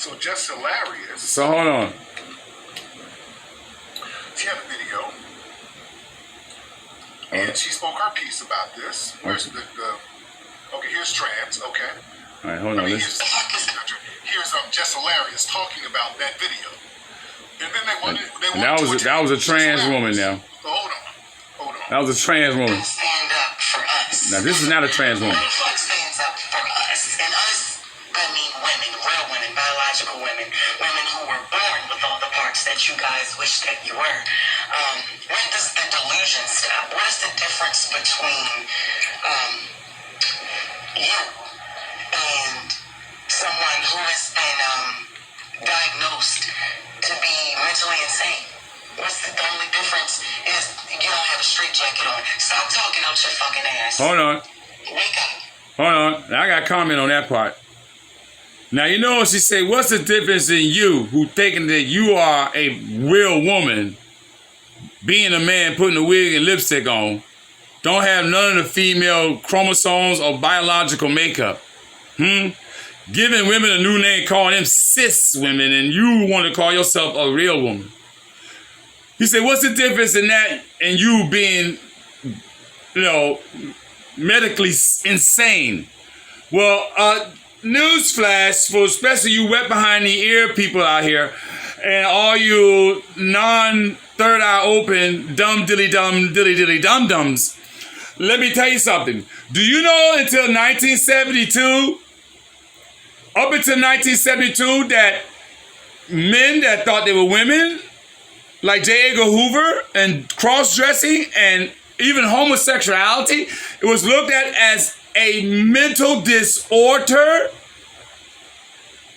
So just hilarious. So hold on. She had a video, and she spoke her piece about this. Where's the okay, here's trans, okay. All right, hold on. Here's just hilarious talking about that video. And then they wanted that was a trans woman now. So hold on. That was a trans woman. Stand up for us. Now this is not a trans woman. Stands up for us. And us, I mean women, real women, biological women, women who were born with all the parts that you guys wish that you were. When does the delusion stop? What is the difference between you and someone who has been diagnosed to be mentally insane? What's the only difference is you don't have a straight jacket on. Stop talking out your fucking ass. Hold on. Wake up. Hold on. Now I got to comment on that part. Now, you know what she said, what's the difference in you who thinking that you are a real woman, being a man, putting a wig and lipstick on, don't have none of the female chromosomes or biological makeup? Giving women a new name, calling them cis women, and you want to call yourself a real woman. He said, what's the difference in that and you being, medically insane? Well, newsflash for especially you wet behind the ear people out here and all you non-third eye open dumb dilly dum dums. Let me tell you something. Do you know until 1972, up until 1972, that men that thought they were women, like J. Edgar Hoover, and cross-dressing and even homosexuality, it was looked at as a mental disorder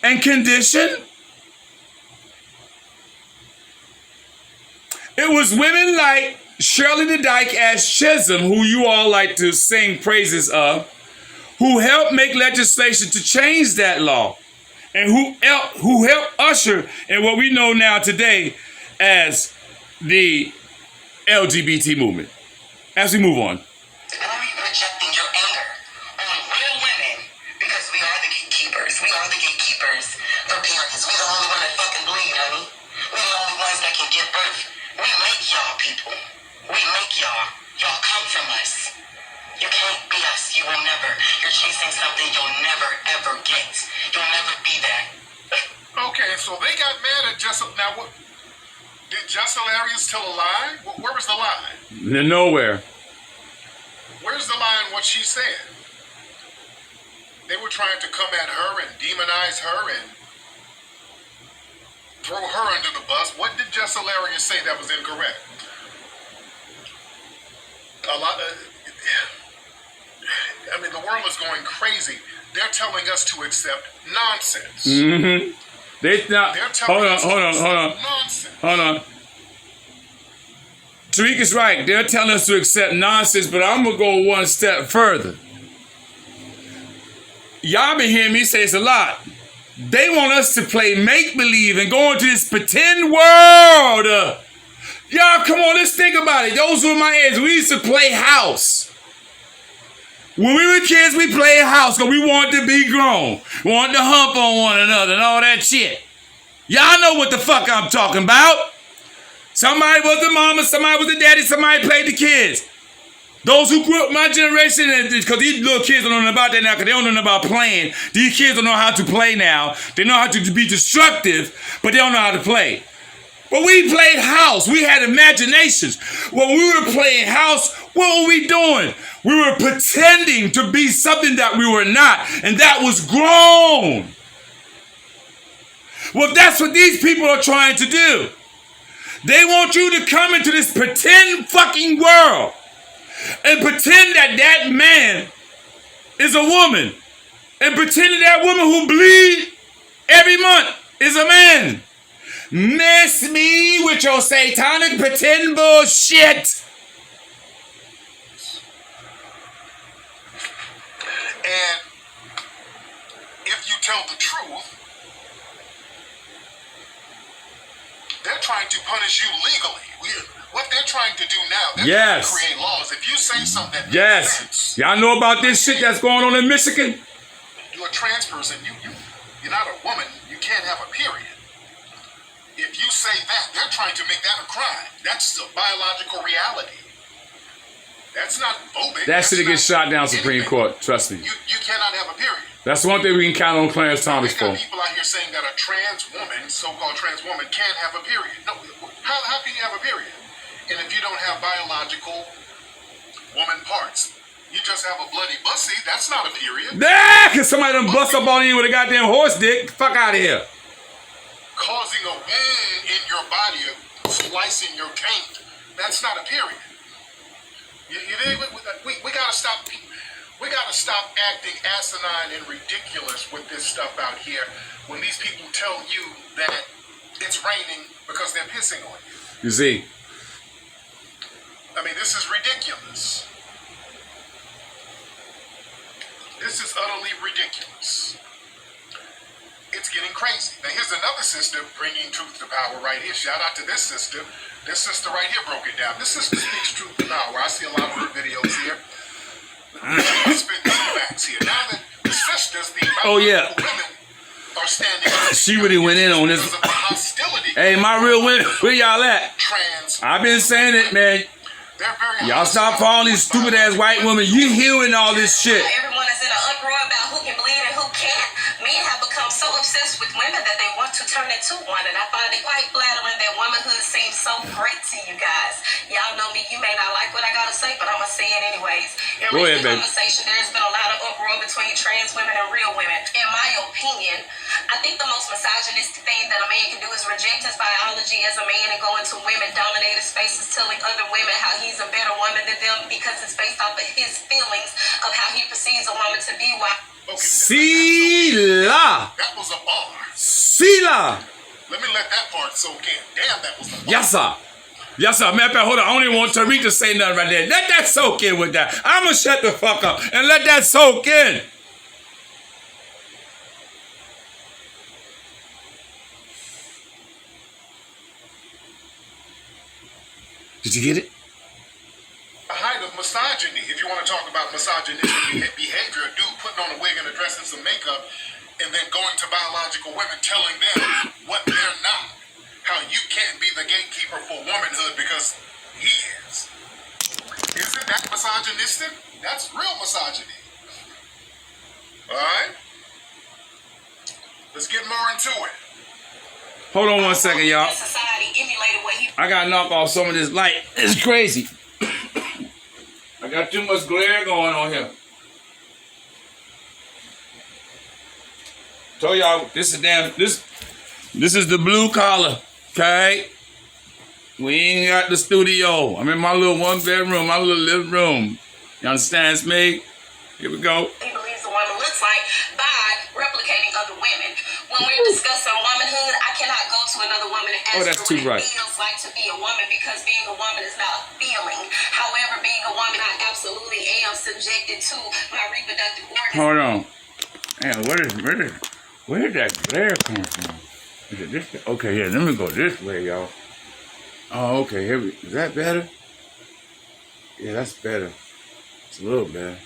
and condition? It was women like Shirley the Dyke as Chisholm, who you all like to sing praises of, who helped make legislation to change that law, and who helped usher in what we know now today as the LGBT movement. As we move on. Projecting your anger on real women because we are the gatekeepers. We are the gatekeepers for periods. We're the only one that fucking bleed, honey. We're the only ones that can give birth. We make y'all people. We make y'all. Y'all come from us. You can't be us. You will never. You're chasing something you'll never ever get. You'll never be that. Okay, so they got mad at Just. Now, what? Did Just Hilarious tell a lie? Where was the lie? Nowhere. Where's the lie in what she said? They were trying to come at her and demonize her and throw her under the bus. What did Just Hilarious say that was incorrect? The world is going crazy. They're telling us to accept nonsense. Mm-hmm. Hold on. Tariq is right. They're telling us to accept nonsense, but I'm going to go one step further. Y'all been hearing me say this a lot. They want us to play make-believe and go into this pretend world. Y'all, come on, let's think about it. Those who are my age, we used to play house. When we were kids, we played house because we wanted to be grown. We wanted to hump on one another and all that shit. Y'all know what the fuck I'm talking about. Somebody was the mama, somebody was the daddy, somebody played the kids. Those who grew up my generation, because these little kids don't know about that now, because they don't know about playing. These kids don't know how to play now. They know how to be destructive, but they don't know how to play. But we played house. We had imaginations. When we were playing house, what were we doing? We were pretending to be something that we were not, and that was grown. Well, that's what these people are trying to do. They want you to come into this pretend fucking world and pretend that that man is a woman, and pretend that woman who bleeds every month is a man. Miss me with your satanic pretend bullshit. And if you tell the truth, they're trying to punish you legally. What they're trying to do now, they're trying to create laws. If you say something that makes sense. Y'all know about this shit that's going on in Michigan? You're a trans person. You're not a woman. You can't have a not trying to make that a crime. That's a biological reality. That's not phobic. That shit gets shot down Supreme Court. Trust me. You cannot have a period. That's one thing we can count on Clarence Thomas They got for. people out here saying that a trans woman, so-called trans woman, can't have a period. No, how can you have a period? And if you don't have biological woman parts, you just have a bloody bussy, that's not a period. Nah, cause somebody done bust up on you with a goddamn horse dick. Fuck out of here. Causing a wound in your body, slicing your taint, that's not a period. We gotta stop. We gotta stop acting asinine and ridiculous with this stuff out here. When these people tell you that it's raining because they're pissing on you. You see? I mean, this is ridiculous. This is utterly ridiculous. It's getting crazy. Now, here's another sister bringing truth to power right here. Shout out to this sister. This sister right here broke it down. This sister speaks truth to power. I see a lot of her videos here. Spitting some facts here. Now that the sisters, the women are standing up. She really went in on this. Because of the hostility. Hey, my real women, where y'all at? Trans. I've been saying it, man. They're very Y'all stop following these stupid ass white women. You hearing all this shit. Everyone is in an uproar about who can bleed and who can't. Men have become so obsessed with women that they want to turn into one, and I find it quite flattering that womanhood seems so great to you guys. Y'all know me, you may not like what I gotta say, but I'ma say it anyways. In Go ahead, recent baby. conversation, there's been a lot of uproar between trans women and real women. In my opinion, I think the most misogynistic thing that a man can do is reject his biology as a man and go into women-dominated spaces telling other women how he's a better woman than them because it's based off of his feelings of how he perceives a woman to be. Why? Sila. That was a bar. Sila. Let me let that part soak in. Damn, that was a bar. Yes, sir. Yes, sir. Matter of fact, hold on. I don't even want Tariq to say nothing right there. Let that soak in with that. I'm going to shut the fuck up and let that soak in. Did you get it? The height of misogyny, if you want to talk about misogynistic behavior, a dude putting on a wig and a dress and some makeup, and then going to biological women telling them what they're not. How you can't be the gatekeeper for womanhood because he is. Isn't that misogynistic? That's real misogyny. Alright? Let's get more into it. Hold on one second, y'all. Society emulated what he. I got to knock off some of this light. It's crazy. I got too much glare going on here. Told y'all this is the blue collar, okay? We ain't got the studio. I'm in my little one bedroom, my little living room. You understand me? Here we go. He believes a woman looks like by replicating other women. When we're discussing womanhood, I cannot go to another woman and ask that's her too what right. it feels like to be a woman because being a woman is not a feeling. However, being a woman, I absolutely am subjected to my reproductive organs. Hold on. Man, where did that glare come from? Is it this? Okay, yeah, let me go this way, y'all. Oh, okay, is that better? Yeah, that's better. It's a little better.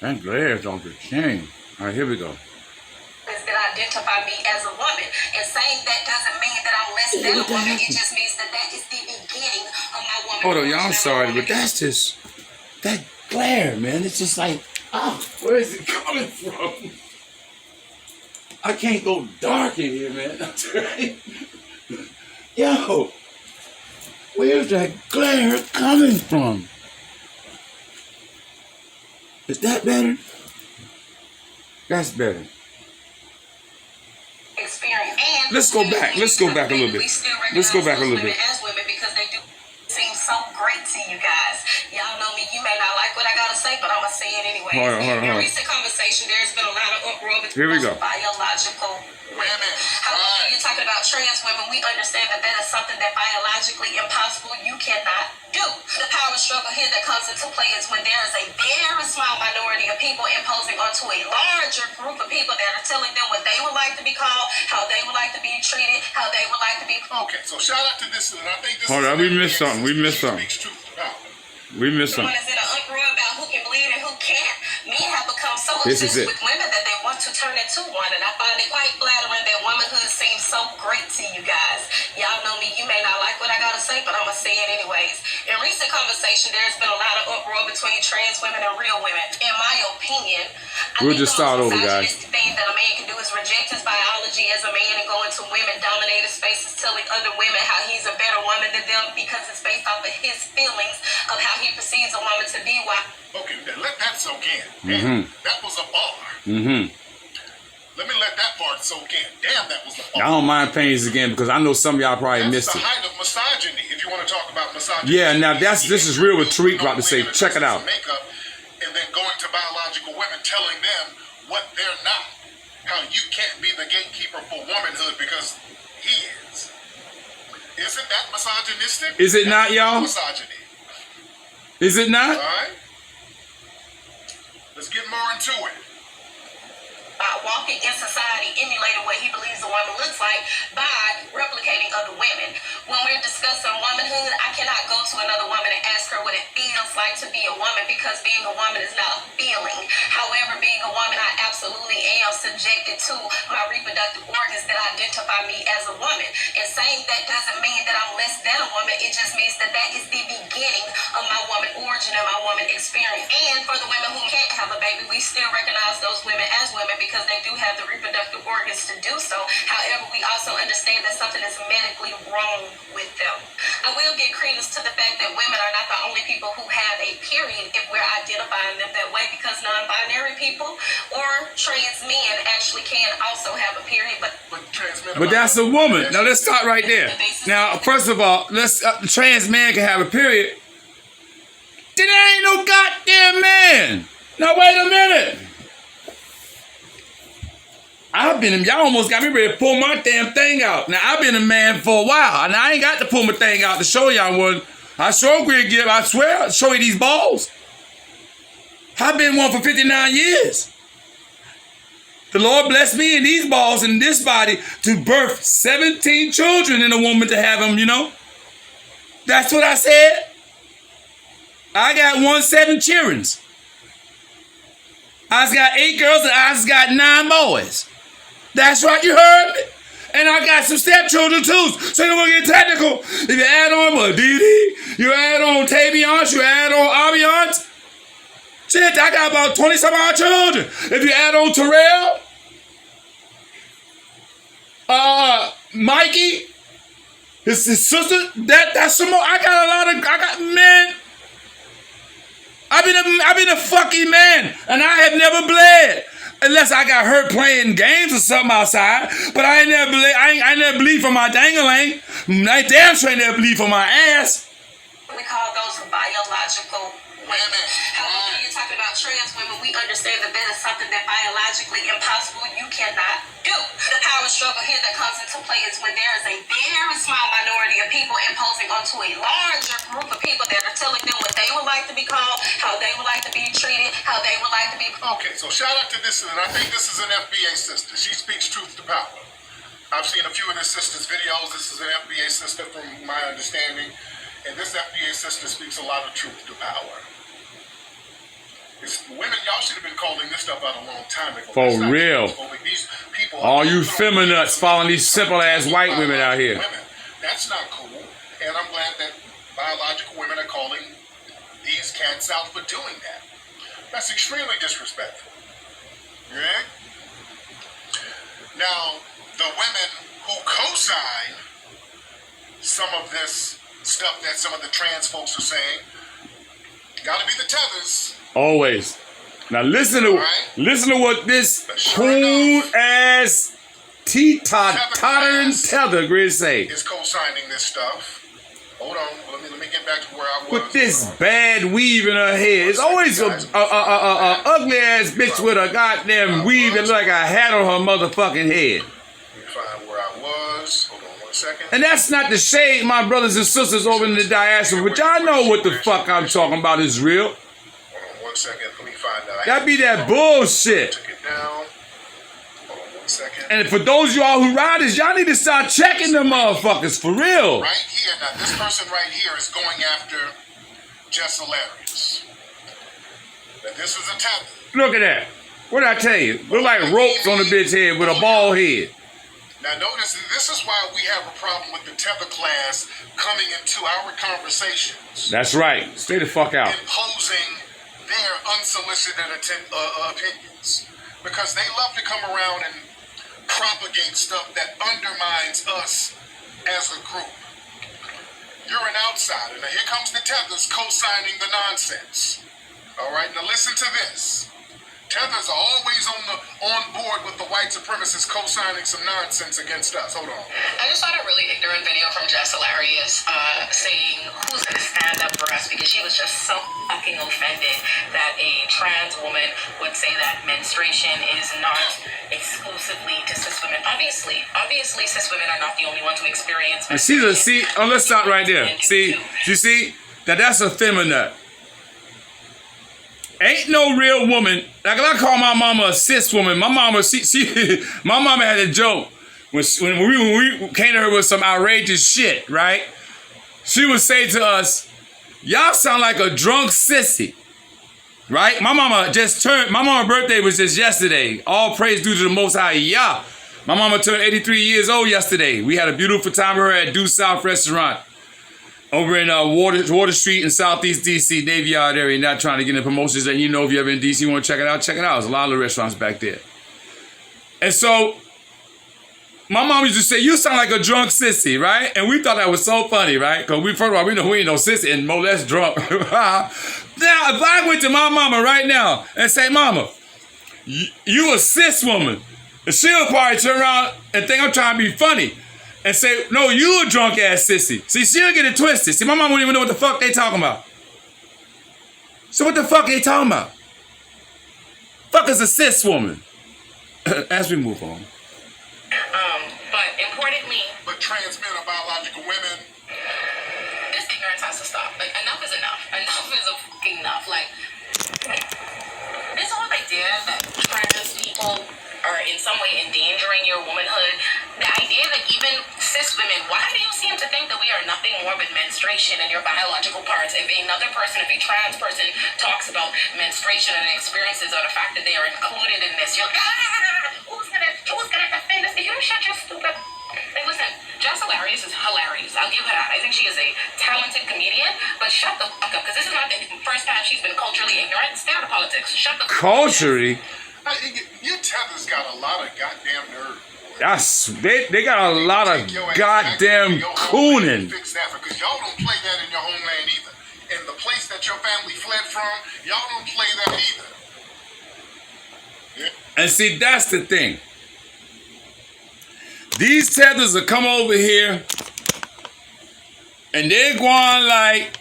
That glare is on the chain. All right, here we go. That identify me as a woman, and saying that doesn't mean that I'm less than a woman. It just means that that is the beginning of my woman. Hold on, y'all. I'm sorry, but that's just that glare, man. It's just like, where is it coming from? I can't go dark in here, man. Yo, where's that glare coming from? Is that better? That's better. Experience. And Let's go back. Let's go back a little bit. Let's go back a little bit. As women, because they do seem so great to you guys. Y'all know me. You may not like what I gotta say, but I'ma say it anyway. Hold on. In recent conversation, there's been a lot of uproar Here we go. Biological women. However, you're talking about trans women. We understand that that is something that biologically impossible. You cannot do. The power struggle here that comes into play is when there is a very small minority of people imposing onto a larger group of people that are telling them what they would like to be called, how they would like to be treated, how they would like to be. Okay, so shout out to this, and I think this. Hold on, we missed something. We missed something. We missed something. Everyone is in an uproar about who can bleed and who can't. Men have become so This is obsessed it. with women that they want to turn into one, and I find it quite flattering that womanhood seems so great to you guys. Y'all know me. what I gotta say, but I'm gonna say it anyways. In recent conversation, there's been a lot of uproar between trans women and real women. In my opinion, We'll just start over, guys. The thing that a man can do is reject his biology as a man and go into women-dominated spaces, telling other women how he's a better woman than them because it's based off of his feelings of how he perceives a woman to be. Why? Okay, then let that soak in. Mm-hmm. That was a bar. Mm-hmm. Let me let that part soak in. Damn, that was a bar. I don't mind playing this again because I know some of y'all probably That's missed the it. height of misogyny. If you want to talk about misogyny. Yeah, now this is real what Tariq about to say. Check it out. Makeup, and then going to biological women, telling them what they're not. How you can't be the gatekeeper for womanhood because he is. Isn't that misogynistic? Is it not, y'all? Misogyny. Is it not? All right. Let's get more into it. Walking in society, emulating what he believes a woman looks like by replicating other women. When we're discussing womanhood, I cannot go to another woman and ask her what it feels like to be a woman because being a woman is not a feeling. However, being a woman, I absolutely am subjected to my reproductive organs that identify me as a woman. And saying that doesn't mean that I'm less than a woman. It just means that that is the beginning of my woman origin and my woman experience. And for the women who can't have a baby, we still recognize those women as women because they do have the reproductive organs to do so. However, we also understand that something is medically wrong with them. I will give credence to the fact that women are not the only people who have a period if we're identifying them that way, because non-binary people or trans men actually can also have a period. But that's a woman. Now let's start right there. Now, first of all, trans man can have a period. Then there ain't no goddamn man. Now wait a minute. Y'all almost got me ready to pull my damn thing out. Now, I've been a man for a while, and I ain't got to pull my thing out to show y'all one. I sure agree, I swear, I'll show you these balls. I've been one for 59 years. The Lord blessed me in these balls and this body to birth 17 children in a woman to have them, you know. That's what I said. I got 7 childrens. I got 8 girls and I got 9 boys. That's right, you heard me. And I got some stepchildren too. So you don't want to get technical. If you add on Didi, you add on Tavion, you add on Aviance. Shit, I got about 20 some odd children. If you add on Terrell, Mikey, his sister, that's some more. I got men. I've been a fucking man, and I have never bled. Unless I got hurt playing games or something outside, but I ain't never bleed for my dangling. I damn sure ain't never bleed for my ass. We call those biological women. However, you're talking about trans women, we understand that that is something that biologically impossible you cannot do. The power struggle here that comes into play is when there is a very small minority of people imposing onto a larger group of people that are telling them what they would like to be called, how they would like to be treated, how they would like to be. Okay, so shout out to this, and I think this is an FBA sister. She speaks truth to power. I've seen a few of this sister's videos. This is an FBA sister from my understanding, and this FBA sister speaks a lot of truth to power. Women, y'all should have been calling this stuff out a long time ago. For real. These people all you feminists following these simple ass white women out here. That's not cool. And I'm glad that biological women are calling these cats out for doing that. That's extremely disrespectful. Right? Now, the women who co-sign some of this stuff that some of the trans folks are saying, gotta be the tethers. Always. Now listen to what this cool ass tottering tether grid say. Is co-signing this stuff. Hold on, let me get back to where I was. With this bad weave in her head. It's always a ugly ass bitch with a goddamn weave that look like a hat on her motherfucking head. Let me find where I was. Hold on 1 second. And that's not to shade my brothers and sisters over in the diaspora, but y'all know what the fuck I'm talking about is real. Hold on 1 second. Let me find out. That be that bullshit. Took it down. Hold on 1 second. And for those of y'all who ride this, y'all need to start checking them motherfuckers for real. Right here, now this person right here is going after Jess Hilarious. Now this is a tether. Look at that. What did I tell you? Look like ropes on the bitch head with a bald head. Now notice, this is why we have a problem with the tether class coming into our conversations. That's right. Stay the fuck out. Imposing their unsolicited opinions. Because they love to come around and propagate stuff that undermines us as a group. You're an outsider. Now here comes the tethers co-signing the nonsense. All right, now listen to this. Tethers are always on board with the white supremacists co-signing some nonsense against us. Hold on. I just saw a really ignorant video from Jess Hilarious saying who's going to stand up for us because she was just so fucking offended that a trans woman would say that menstruation is not exclusively to cis women. Obviously cis women are not the only ones who experience menstruation. Let's stop right there. See, you see that's a feminine. Ain't no real woman. Like if I call my mama a cis woman, my mama, my mama had a joke when we came to her with some outrageous shit, right? She would say to us, "Y'all sound like a drunk sissy," right? My mama birthday was just yesterday. All praise due to the Most High. Yeah, my mama turned 83 years old yesterday. We had a beautiful time with her at Due South Restaurant over in Water Street in Southeast DC, Navy Yard area. Not trying to get into promotions, and you know if you're ever in DC, you want to check it out, check it out. There's a lot of restaurants back there. And so my mom used to say, "You sound like a drunk sissy," right? And we thought that was so funny, right? Because first of all, we know we ain't no sissy and more less drunk. Now, if I went to my mama right now and say, "Mama, you a cis woman," and she'll probably turn around and think I'm trying to be funny and say, "No, you a drunk ass sissy." See, she'll get it twisted. See, my mom won't even know what the fuck they talking about. So what the fuck they talking about? Fuck is a cis woman? As we move on. But importantly, But trans men are biological women. this ignorance has to stop. Like, enough is enough. Enough is fucking enough. Like, this whole idea that trans people are in some way endangering your womanhood, the idea that even cis women, why do you seem to think that we are nothing more than menstruation and your biological parts? If another person, if a trans person talks about menstruation and experiences or the fact that they are included in this, you're like, who's gonna defend this? You shut your stupid. Like, listen, Jess Hilarious is hilarious. I'll give her that. I think she is a talented comedian, but shut the fuck up, because this is not the first time she's been culturally ignorant. Stay out of politics. Shut the fuck up. Culturally? Your tethers got a lot of goddamn nerve. They got a lot of goddamn cooning. Fix that, because y'all don't play that in your homeland either. In the place that your family fled from, y'all don't play that either. Yeah. And see, that's the thing. These tethers will come over here and they're going like,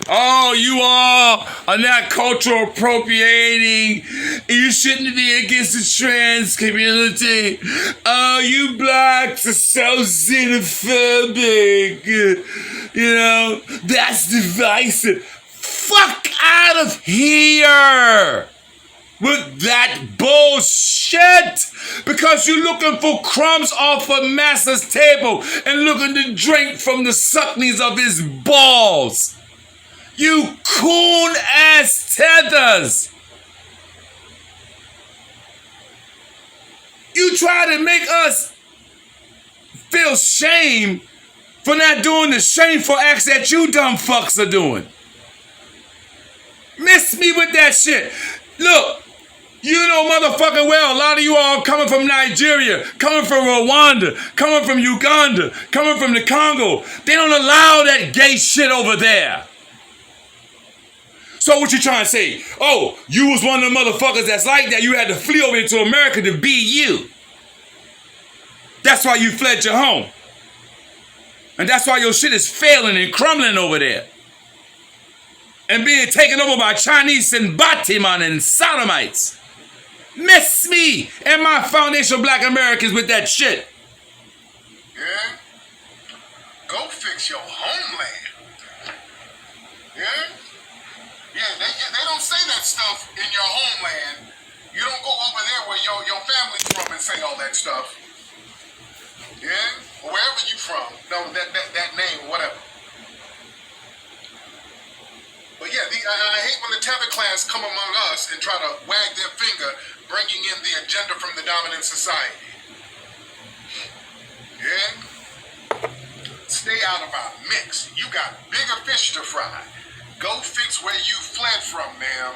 "Oh, you all are not cultural appropriating. You shouldn't be against the trans community. Oh, you blacks are so xenophobic. You know, that's divisive." Fuck out of here with that bullshit, because you're looking for crumbs off of Master's table and looking to drink from the suckneys of his balls. You coon ass tethers. You try to make us feel shame for not doing the shameful acts that you dumb fucks are doing. Miss me with that shit. Look, you know motherfucking well, a lot of you all coming from Nigeria, coming from Rwanda, coming from Uganda, coming from the Congo. They don't allow that gay shit over there. So what you trying to say? Oh, you was one of the motherfuckers that's like that. You had to flee over here to America to be you. That's why you fled your home. And that's why your shit is failing and crumbling over there. And being taken over by Chinese and Batiman and sodomites. Miss me and my foundational black Americans with that shit. Yeah? Go fix your homeland. Yeah? Yeah, they don't say that stuff in your homeland. You don't go over there where your family's from and say all that stuff. Yeah? Or wherever you from. No, that name or whatever. But yeah, I hate when the tether class come among us and try to wag their finger, bringing in the agenda from the dominant society. out of our mix. You got bigger fish to fry. Go fix where you fled from, ma'am.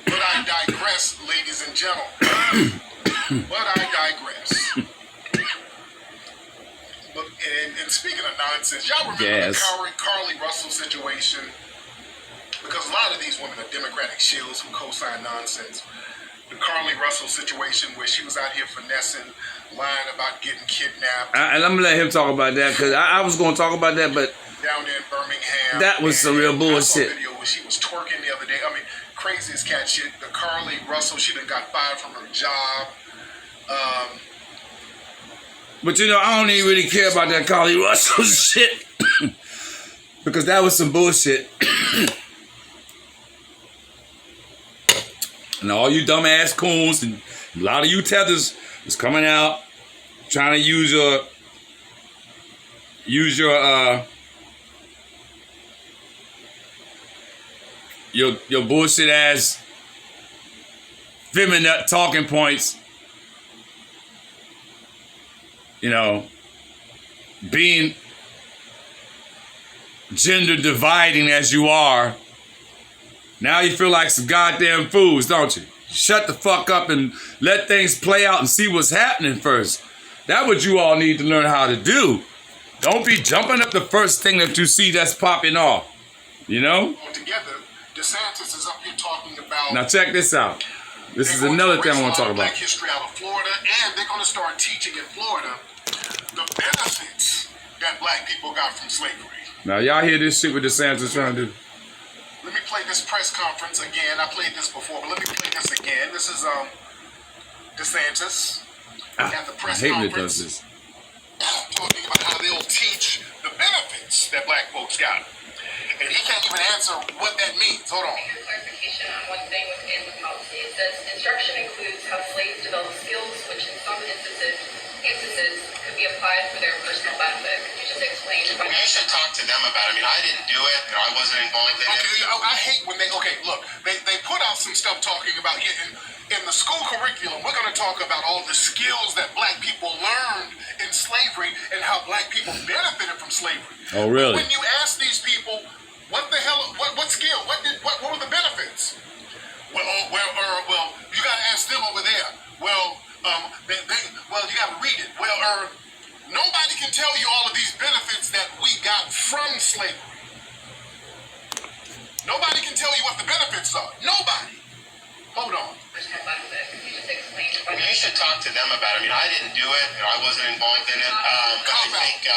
But I digress, ladies and gentlemen. But I digress. But, and speaking of nonsense, y'all remember Yes. the Carly Russell situation? Because a lot of these women are Democratic shills who co-sign nonsense. The Carly Russell situation where she was out here finessing, lying about getting kidnapped. And I'm gonna let him talk about that because I was gonna talk about that, but Down there in Birmingham. that was some real I saw a bullshit. video where she was twerking the other day. I mean, crazy as cat shit. The Carly Russell, she done got fired from her job. But you know, I don't even really care about that Carly Russell shit because that was some bullshit. And all you dumbass coons and a lot of you tethers was coming out trying to use your bullshit ass feminine talking points. You know, being gender dividing as you are. Now you feel like some goddamn fools, don't you? Shut the fuck up and let things play out and see what's happening first. That's what you all need to learn how to do. Don't be jumping up the first thing that you see that's popping off. You know? Together, DeSantis is up here talking about. Now check this out. This is they're going another to thing I erase want to all talk Black about. history out of Florida, and they're going to start teaching in Florida the benefits that black people got from slavery. Now y'all hear this shit with DeSantis trying to do? Let me play this press conference again. I played this before, but let me play this again. This is DeSantis at the I press hate when it conference does this. talking about how they'll teach the benefits that black folks got. And he can't even answer what that means. Hold on. Clarification on one thing within the policy. It says instruction includes how slaves develop skills, which in some instances could be applied for their personal benefit. Could you just explain? Well, you should talk to them about it. I mean, I didn't do it, and I wasn't involved in Okay, it. I hate when they, okay, look, they put out some stuff talking about, in the school curriculum, we're going to talk about all the skills that black people learned in slavery and how black people benefited from slavery. Oh, really? When you ask these people, what the hell, what skill, what were the benefits? Well, you got to ask them over there. Well, you got to read it. Well, nobody can tell you all of these benefits that we got from slavery. Nobody can tell you what the benefits are. Nobody. Hold on. Personal benefit. Could you just explain? Well, you should talk to them about it. I mean, I didn't do it, and I wasn't involved in it. But I think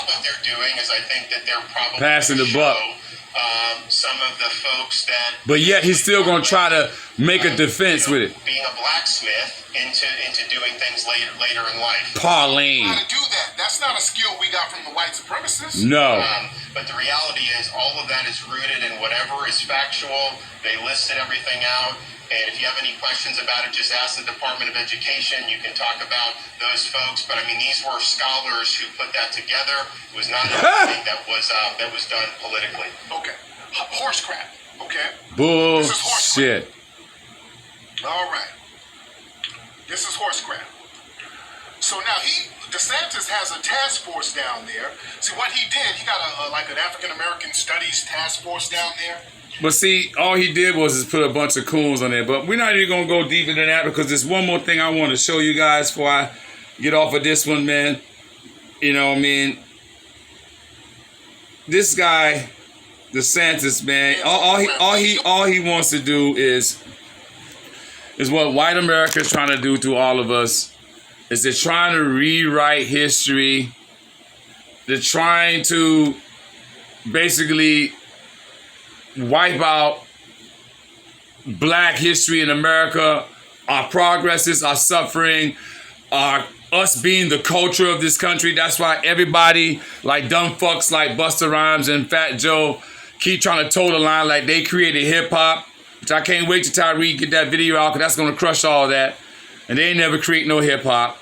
what they're doing is I think that they're probably Passing the gonna buck. show, some of the folks that. But yet he's still gonna try to make a defense with it. Being a blacksmith into doing things later in life. Pauline. How to do that? That's not a skill we got from the white supremacists. No. But the reality is, all of that is rooted in whatever is factual. They listed everything out. And if you have any questions about it, just ask the Department of Education. You can talk about those folks. But I mean, these were scholars who put that together. It was not anything that was done politically. Okay. Horse crap. Okay. Bullshit. All right. This is horse crap. So now DeSantis has a task force down there. See what he did? He got an African American Studies task force down there. But see, all he did was just put a bunch of coons on there. But we're not even going to go deeper than that because there's one more thing I want to show you guys before I get off of this one, man. You know what I mean? This guy, DeSantis, man, all he wants to do is what white America is trying to do to all of us. Is they're trying to rewrite history. They're trying to basically wipe out black history in America, our progresses, our suffering, us being the culture of this country. That's why everybody, like dumb fucks like Busta Rhymes and Fat Joe, keep trying to toe the line like they created hip-hop, which I can't wait till Tyreek get that video out because that's going to crush all that. And they ain't never create no hip-hop.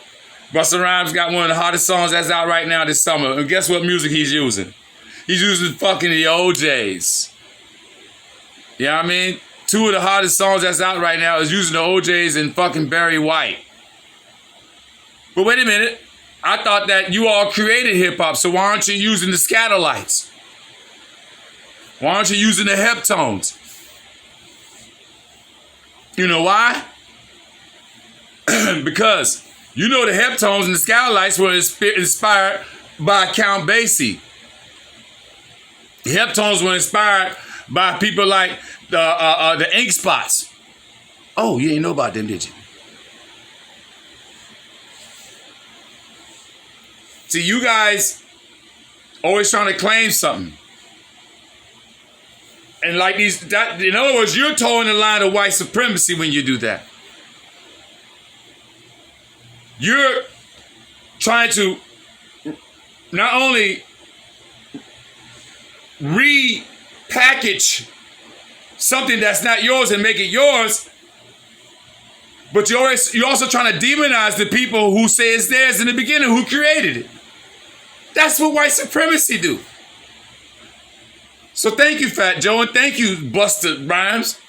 Busta Rhymes got one of the hottest songs that's out right now this summer. And guess what music he's using? He's using fucking the OJs. You know what I mean? Two of the hottest songs that's out right now is using the OJs and fucking Barry White. But wait a minute. I thought that you all created hip hop, so why aren't you using the scatter lights? Why aren't you using the heptones? You know why? Because you know the heptones and the scatter lights were inspired by Count Basie. The heptones were inspired by people like the ink spots. Oh, you ain't know about them, did you? See, you guys always trying to claim something. And like in other words, you're towing the line of white supremacy when you do that. You're trying to not only repackage something that's not yours and make it yours, but you're also trying to demonize the people who say it's theirs in the beginning, who created it. That's what white supremacy do. So thank you, Fat Joe, and thank you, Busta Rhymes,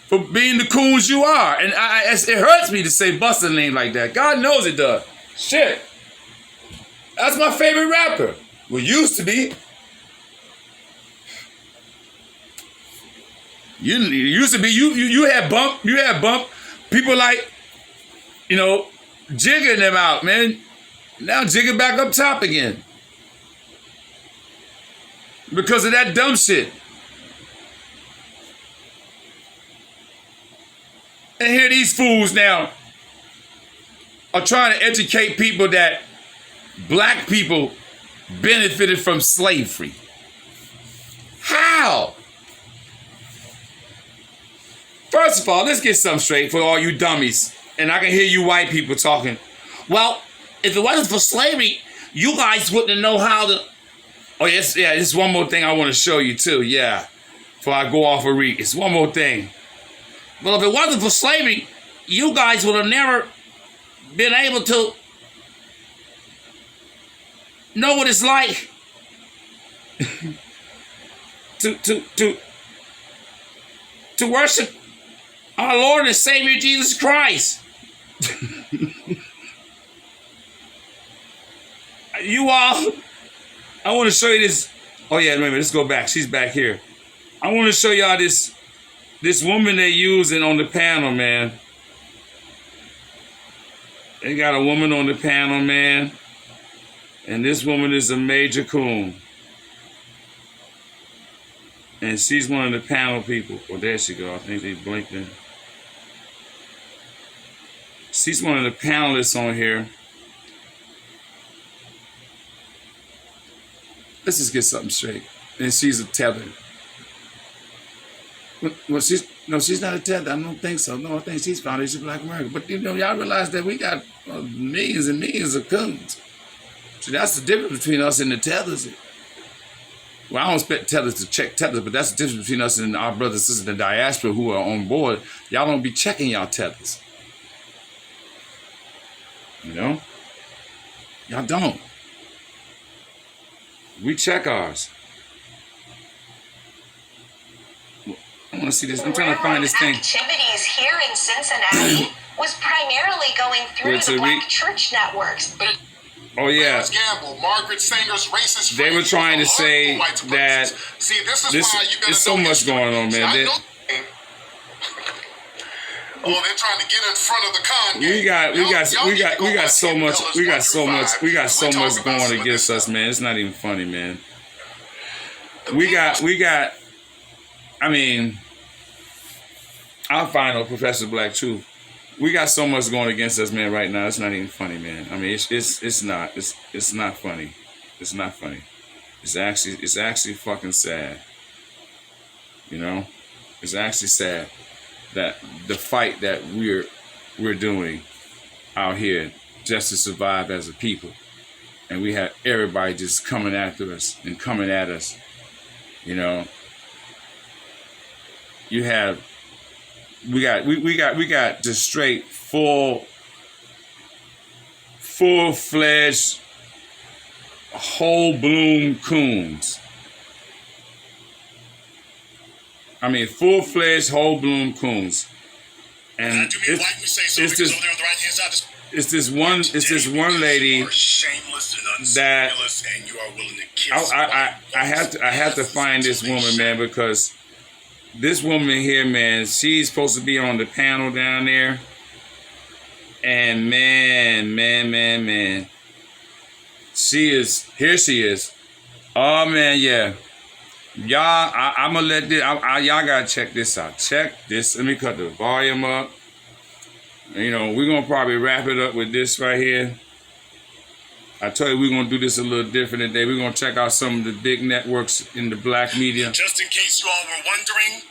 for being the coons you are. And it hurts me to say Busta name like that. God knows it does. Shit. That's my favorite rapper. Well, used to be. You used to be. You had bump. You had bump. People like, Jigga them out, man. Now Jigga back up top again. Because of that dumb shit. And here these fools now are trying to educate people that black people benefited from slavery. How? First of all, let's get something straight for all you dummies. And I can hear you white people talking. Well, if it wasn't for slavery, you guys wouldn't know how to... Oh, yes, yeah, there's one more thing I want to show you, too, yeah. Before I go off a read. It's one more thing. Well, if it wasn't for slavery, you guys would have never been able to know what it's like to worship our Lord and Savior Jesus Christ. You all, I want to show you this. Oh yeah, wait a minute, let's go back. She's back here. I want to show y'all this woman they using on the panel, man. They got a woman on the panel, man. And this woman is a major coon. And she's one of the panel people. Oh, there she go. I think they blinked in. She's one of the panelists on here. Let's just get something straight. And she's a tether. Well, she's not a tether. I don't think so. No, I think she's Foundation Black America. But y'all realize that we got millions and millions of coons. So that's the difference between us and the tethers. Well, I don't expect tethers to check tethers, but that's the difference between us and our brothers and sisters in the diaspora who are on board. Y'all don't be checking y'all tethers. Y'all don't. We check ours. I want to see this. I'm trying to find this thing. Activities here in Cincinnati was primarily going through the Black church networks. Oh yeah. Gamble, Margaret Sanger's racist. They were trying to say that. See, this is why you better there's so much going on, man. Oh, they're trying to get in front of the con. We got so much going against us, man. It's not even funny, man. We got. I mean, I'll find out Professor Black Truth. We got so much going against us, man. Right now, it's not even funny, man. I mean, it's not funny. It's not funny. It's actually fucking sad. It's actually sad that the fight that we're doing out here just to survive as a people, and we have everybody just coming after us and coming at us. We got just straight full-fledged whole bloom coons. I mean, full-fledged whole bloom coons. And it's just It's this one lady You are shameless and that unscrupulous, and you are willing to kiss I have to find this woman, man, because this woman here, man, she's supposed to be on the panel down there. And man. She is. Oh man, yeah. Y'all, I'm gonna let this, y'all gotta check this out. Check this. Let me cut the volume up. You know, we're gonna probably wrap it up with this right here. I tell you, we're gonna do this a little different today. We're gonna check out some of the big networks in the black media. Just in case you all were wondering,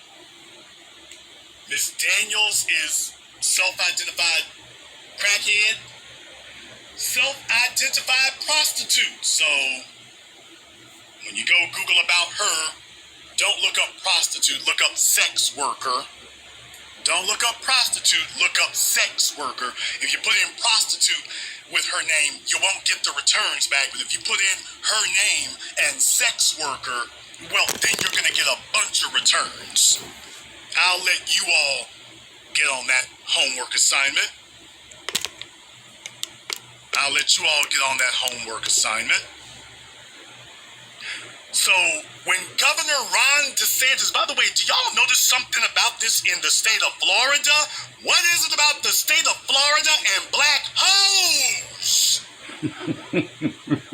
Miss Daniels is self-identified crackhead, self-identified prostitute. So when you go Google about her, don't look up prostitute, look up sex worker. Don't look up prostitute, look up sex worker. If you put in prostitute with her name, you won't get the returns back. But if you put in her name and sex worker, well, then you're going to get a bunch of returns. I'll let you all get on that homework assignment. So, when Governor Ron DeSantis, by the way, do y'all notice something about this in the state of Florida? What is it about the state of Florida and black hoes?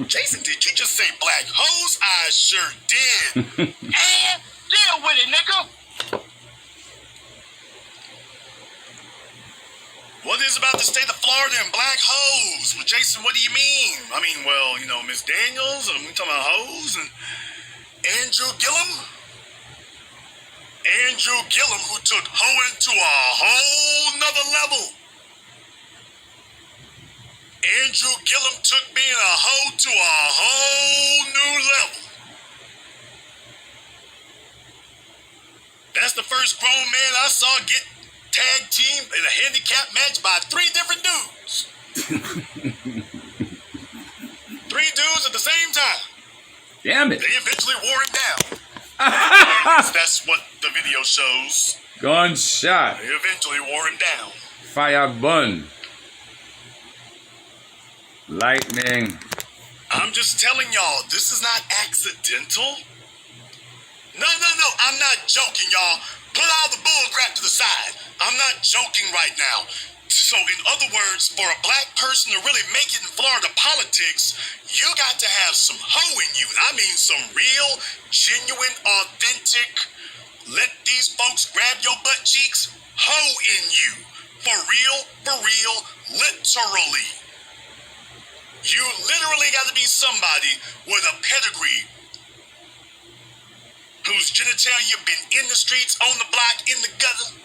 Jason, did you just say black hoes? I sure did. And deal with it, nigga. What is about the state of Florida and black hoes? Well, Jason, what do you mean? I mean, well, you know, Miss Daniels, we talking about hoes, and Andrew Gillum, who took hoeing to a whole nother level. Andrew Gillum took being a hoe to a whole new level. That's the first grown man I saw get tag team in a handicap match by 3 different dudes. 3 dudes at the same time. Damn it. They eventually wore him down. That's what the video shows. Gunshot. They eventually wore him down. Fire bun. Lightning. I'm just telling y'all, this is not accidental. No, I'm not joking, y'all. Put all the bull crap to the side. I'm not joking right now. So, in other words, for a black person to really make it in Florida politics, you got to have some hoe in you. I mean, some real, genuine, authentic, let these folks grab your butt cheeks, hoe in you. For real, literally. You literally got to be somebody with a pedigree whose genitalia been in the streets, on the block, in the gutter.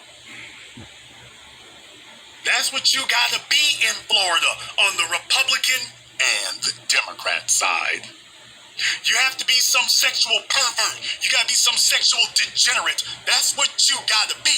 That's what you gotta be in Florida on the Republican and the Democrat side. You have to be some sexual pervert. You gotta be some sexual degenerate. That's what you gotta be.